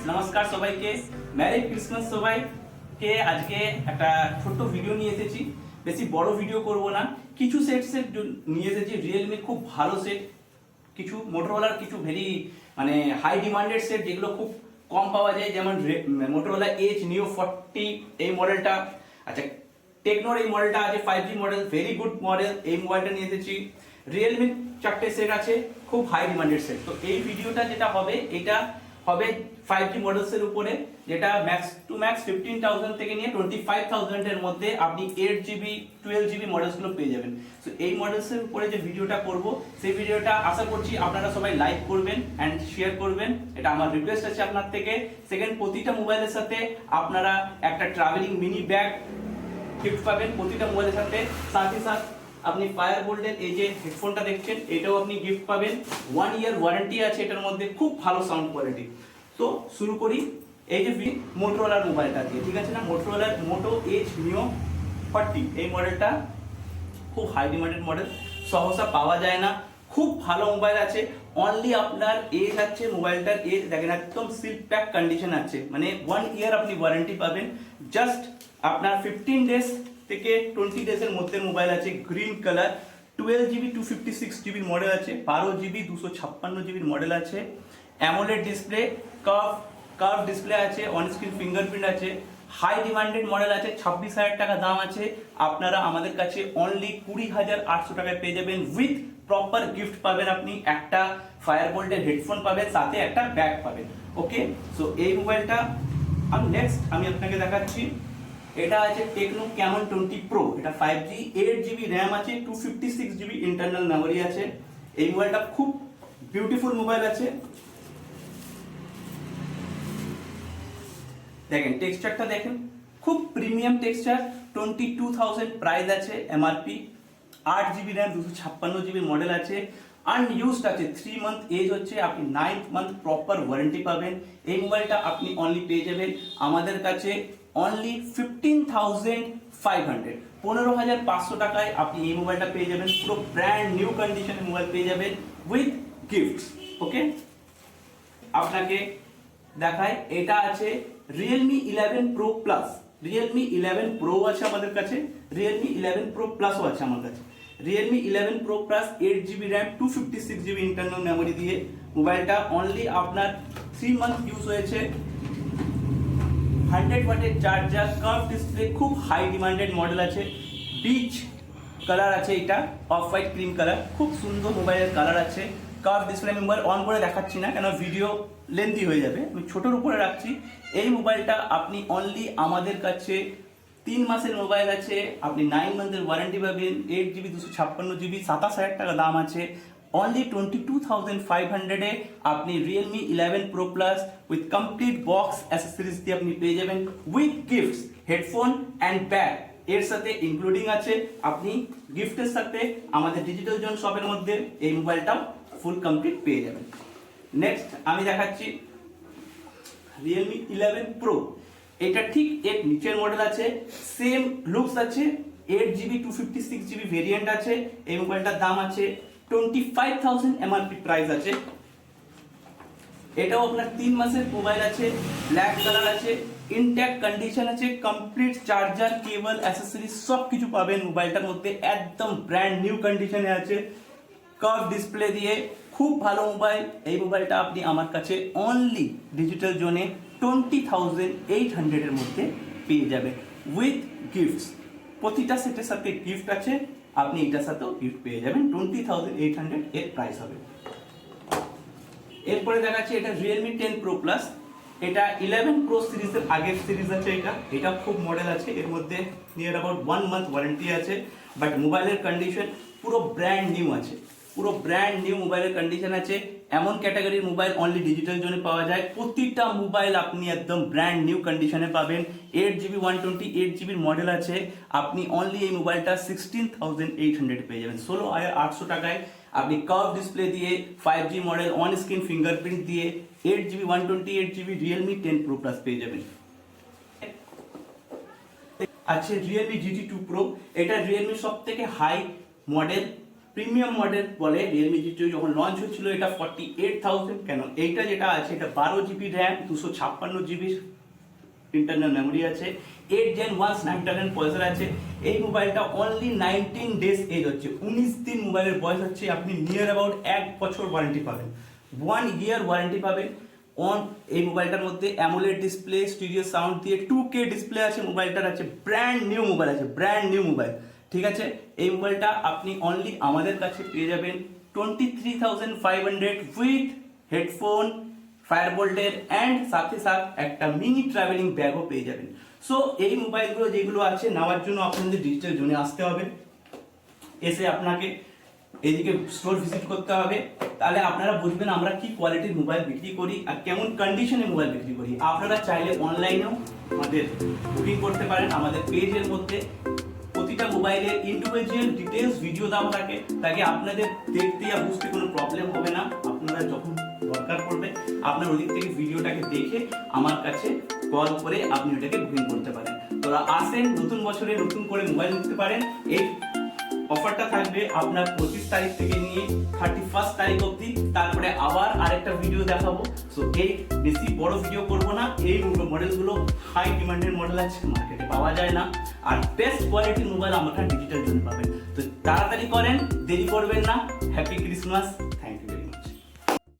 নমস্কার সবাইকে, merry Christmas সবাইকে। আজকে একটা ছোট্ট ভিডিও নিয়ে এসেছি, বেশি বড় ভিডিও করব না। কিছু সেট নিয়ে এসেছি, রিয়েলমি খুব ভালো সেট, কিছু মোটরোলার, কিছু ভেরি হাই ডিমান্ডেড সেট যেগুলো খুব কম পাওয়া যায়, যেমন মোটরোলা এজ নিও 40 এই মডেলটা। আচ্ছা, টেকনোর এই মডেলটা আছে 5G model, very good model. এই মোবাইলটা নিয়ে এসেছি। রিয়েলমি 4টে সেট আছে, খুব হাই ডিমান্ডেড সেট। তো এই ভিডিওটা যেটা হবে, এটা হবে 5G মডেলস এর উপরে, যেটা ম্যাক্স টু ম্যাক্স 15,000 থেকে নিয়ে 25,000 এর মধ্যে আপনি 8GB 12GB মডেলস গুলো পেয়ে যাবেন। তো এই মডেলস এর উপরে যে ভিডিওটা করব, সেই ভিডিওটা আশা করছি আপনারা সবাই লাইক করবেন এন্ড শেয়ার করবেন, এটা আমার রিকোয়েস্ট আছে আপনার থেকে। সেকেন্ড, প্রতিটা মোবাইলের সাথে আপনারা একটা ট্রাভেলিং মিনি ব্যাগ গিফট পাবেন প্রতিটা মোবাইলের সাথে। সাথে সাথে আপনি ফায়ারবোল্টের এই যে হেডফোনটা দেখছেন, এটাও আপনি গিফট পাবেন। 1 ইয়ার ওয়ারেন্টি আছে এটার মধ্যে, খুব ভালো সাউন্ড কোয়ালিটি। তো শুরু করি এই যে মোটরোলার মোবাইলটা দিয়ে, ঠিক আছে না? মোটরোলার মোটো এজ নিও 40 এই মডেলটা খুব হাই ডিমান্ডেড মডেল, সহসা পাওয়া যায় না। খুব ভালো মোবাইল আছে। অনলি আপনার এজ আছে, মোবাইলটার এজ দেখেন একদম সিল প্যাক কন্ডিশন আছে, 1 ইয়ার আপনি ওয়ারেন্টি পাবেন। জাস্ট আপনার 15 ডেজ থেকে 20 ডেজের মধ্যে মোবাইল আছে। Green colour, 12GB 256GB model আছে, 12GB 256GB মডেল আছে। অ্যামোলেড ডিসপ্লে, কার্ভ ডিসপ্লে আছে, অন স্ক্রিন ফিঙ্গারপ্রিন্ট আছে। হাই ডিমান্ডেড মডেল আছে, 26,000 টাকা দাম আছে। আপনারা আমাদের কাছে অনলি 20,800 টাকায় পেয়ে যাবেন। উইথ প্রপার গিফট পাবেন, আপনি একটা ফায়ারবোল্টের হেডফোন পাবেন, সাথে একটা ব্যাগ পাবেন। ওকে, সো এই মোবাইলটা নেক্সট আমি আপনাকে দেখাচ্ছি। এটা আছে টেকনো ক্যামন 20 প্রো। এটা 5G 8GB র্যাম আছে, 256GB ইন্টারনাল মেমোরি আছে। এই মোবাইলটা খুব বিউটিফুল মোবাইল আছে। দেখেন টেক্সচারটা দেখেন, খুব প্রিমিয়াম টেক্সচার। 22,000 প্রাইস আছে MRP. 8GB RAM, 256GB model আছে। আনইউজড আছে, 3 মান্থ এজ হচ্ছে, আপনি 9th মান্থ প্রপার ওয়ারেন্টি পাবেন। এই মোবাইলটা আপনি অনলি পেয়ে যাবেন আমাদের কাছে অনলি 15,500, 15,500 টাকায় আপনি এই মোবাইলটা পেয়ে যাবেন। পুরো ব্র্যান্ড নিউ কন্ডিশনের মোবাইল পেয়ে যাবেন উইথ গিফটস। ওকে, আপনাকে দেখায়, এটা আছে Realme 11 Pro Plus। Realme 11 Pro আছে আমাদের কাছে, Realme 11 Pro Plus ও আছে আমার কাছে। Realme 11 Pro Plus 8GB RAM 256GB internal memory দিয়ে মোবাইলটা অনলি আপনার 3 মান্থ ইউজ হয়েছে। 100 ওয়াটের চার্জার, কার্ভ ডিসপ্লে, খুব হাই ডিমান্ডেড মডেল আছে। বিচ কালার আছে, এটা অফ হোয়াইট ক্রিম কালার, খুব সুন্দর মোবাইলের কালার আছে। কার্ভ ডিসপ্লে, আমি মোবাইল অন করে দেখাচ্ছি না, কেন ভিডিও লেন্থি হয়ে যাবে, আমি ছোটোর উপরে রাখছি। এই মোবাইলটা আপনি অনলি আমাদের কাছে 3 মাসের মোবাইল আছে, আপনি 9 মান্থের ওয়ারেন্টি পাবেন। 8GB 256GB, 27,000 টাকা দাম আছে। অনলি 22,500 এ আপনি Realme 11 Pro Plus with complete box accessories দিয়ে আপনি পেয়ে যাবেন with gifts, headphone and bag এর সাথে ইনক্লুডিং আছে। আপনি গিফটের সাথে আমাদের ডিজিটাল জোন শপের মধ্যে এই মোবাইলটাও ফুল কমপ্লিট পেয়ে যাবেন। নেক্সট আমি দেখাচ্ছি Realme 11 Pro। এটা ঠিক এর নিচের মডেল আছে, সেম লুকস আছে। 8GB 256GB ভেরিয়েন্ট আছে। এই মোবাইলটার দাম আছে 25,000 এমআরপি প্রাইস আছে। এটাও আপনার 3 মাসের মোবাইল আছে, ব্ল্যাক কালার আছে, ইনট্যাক্ট কন্ডিশন আছে, কমপ্লিট চার্জার, কেবল, অ্যাসেসরিজ সব কিছু পাবেন মোবাইলটার মধ্যে, একদম ব্র্যান্ড নিউ কন্ডিশনে আছে। কার্ভ ডিসপ্লে দিয়ে খুব ভালো মোবাইল। এই মোবাইলটা আপনি আমার কাছে অনলি ডিজিটাল জোনে 20,800 এর মধ্যে পেয়ে যাবেন উইথ গিফটস। প্রতিটা সেটের সাথে গিফট আছে, আপনি এটার সাথেও গিফট পেয়ে যাবেন। 20,800 এর প্রাইস হবে। এরপরে দেখাচ্ছি এটা Realme 10 Pro Plus। এটা 11 Pro সিরিজের আগের সিরিজ আছে। এটা খুব মডেল আছে, এর মধ্যে নিয়ার অ্যাবাউট 1 মান্থ ওয়ারেন্টি আছে। বাট মোবাইলের কন্ডিশন পুরো ব্র্যান্ড নিউ আছে, পুরো ব্র্যান্ড নিউ মোবাইলের কন্ডিশন আছে। এমন ক্যাটাগরির মোবাইল অনলি ডিজিটাল জোনে পাওয়া যায়। প্রতিটা মোবাইল আপনি একদম ব্র্যান্ড নিউ কন্ডিশনে পাবেন। 8GB 128GB মডেল আছে। আপনি অনলি এই মোবাইলটা 16,800 পেয়ে যাবেন, 16,800 টাকায়। আপনি কার্ভ ডিসপ্লে দিয়ে 5G model, on screen fingerprint দিয়ে 8GB 128GB Realme 10 Pro Plus পেয়ে যাবেন। আছে Realme GT 2 Pro। এটা Realme সব থেকে হাই মডেল প্রিমিয়াম মডেল বলে। রিয়েলমি জি টু যখন লঞ্চ হয়েছিল এটা 48,000, কেন এইটা যেটা আছে এটা 12 GB RAM, 256 GB internal memory আছে, 8 Gen 1 স্ন্যাপড্রাগন প্রসেসর আছে। এই মোবাইলটা অনলি 19 ডেজ এজ হচ্ছে, 19 দিন মোবাইলের বয়স হচ্ছে। আপনি নিয়ার অ্যাবাউট 1 বছর ওয়ারেন্টি পাবেন, 1 ইয়ার ওয়ারেন্টি পাবেন এই মোবাইলটার মধ্যে। অ্যামোলেড ডিসপ্লে, স্টিরিও সাউন্ড দিয়ে 2K ডিসপ্লে আছে মোবাইলটার, আছে ব্র্যান্ড নিউ মোবাইল আছে, ব্র্যান্ড নিউ মোবাইল, ঠিক আছে। এই মোবাইলটা আপনি অনলি আমাদের কাছে পেয়ে যাবেন 23,500 উইথ হেডফোন, ফায়ারবোল্টের অ্যান্ড সাথে একটা মিনি ট্রাভেলিং ব্যাগও পেয়ে যাবেন। সো এই মোবাইলগুলো যেগুলো আছে নেওয়ার জন্য আপনাদের ডিজিটাল জোনে আসতে হবে, এসে আপনাকে এদিকে স্টোর ভিজিট করতে হবে, তাহলে আপনারা বুঝবেন আমরা কি কোয়ালিটির মোবাইল বিক্রি করি আর কেমন কন্ডিশনে মোবাইল বিক্রি করি। আপনারা চাইলে অনলাইনেও আমাদের বুকিং করতে পারেন, আমাদের পেজের মধ্যে প্রতিটা মোবাইলের ইন্ডিভিজুয়াল ডিটেলস ভিডিও দেওয়া থাকে, তাকে আপনাদের দেখতে আর বুঝতে কোনো প্রবলেম হবে না। আপনারা যখন দরকার পড়বে আপনার ওদিক থেকে ভিডিওটাকে দেখে আমার কাছে কল করে আপনি ওটাকে বুকিং করতে পারেন। তোরা আসেন, নতুন বছরে নতুন করে মোবাইল নিতে পারেন। এই অফারটা থাকবে আপনার 25 তারিখ থেকে নিয়ে 31 তারিখ অবধি, তারপরে আবার আরেকটা ভিডিও দেখাবো। সো এই বেশি বড় ভিডিও করব না, এই মডেলগুলো হাই ডিমান্ডের মডেল আছে, মার্কেটে পাওয়া যায় না, আর বেস্ট কোয়ালিটির মোবাইল আমার ডিজিটাল জোনে পাবেন। তো তাড়াতাড়ি করেন, দেরি করবেন না। Happy Christmas.